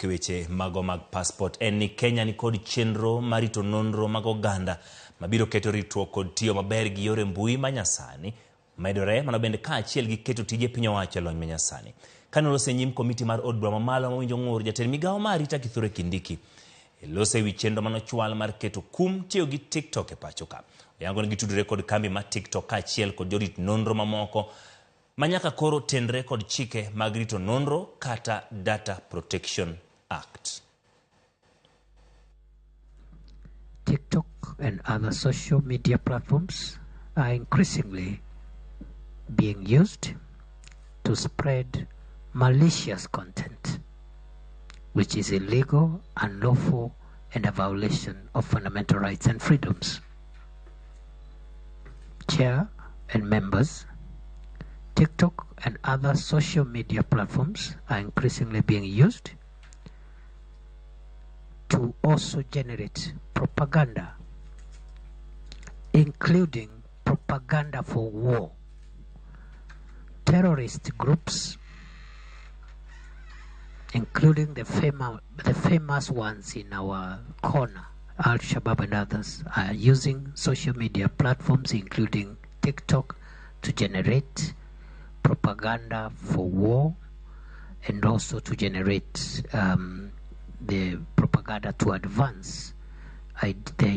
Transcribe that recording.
Weche mago mag passport en ni Kenya ni kod chenro mar rito nonro mag oganda mabiro keto ritruok kod tiyo maber gi yore mbui manyasani medore mano bende kaachiel gi keto tije piny owacho lony manyasani. Kane olose nyim komiti mar od bura mamalo mawinjo ng'ur jatend migawo mar arita Kithure Kindiki elose wi chenro manochwal mar keto kum tiyo gi TikTok e pacho ka. Oyango ni gitudore kod kambi mar TikTok kaachiel kod jorit nonro mamoko manyaka koro tenre kod chike mag rito nonro kata Data Protection Act. TikTok and other social media platforms are increasingly being used to spread malicious content, which is illegal, unlawful, and a violation of fundamental rights and freedoms. Chair and members, TikTok and other social media platforms are increasingly being used to also generate propaganda, including propaganda for war. Terrorist groups, including the famous ones in our corner, Al-Shabaab and others, are using social media platforms, including TikTok, to generate propaganda for war and also to generate the propaganda to advance the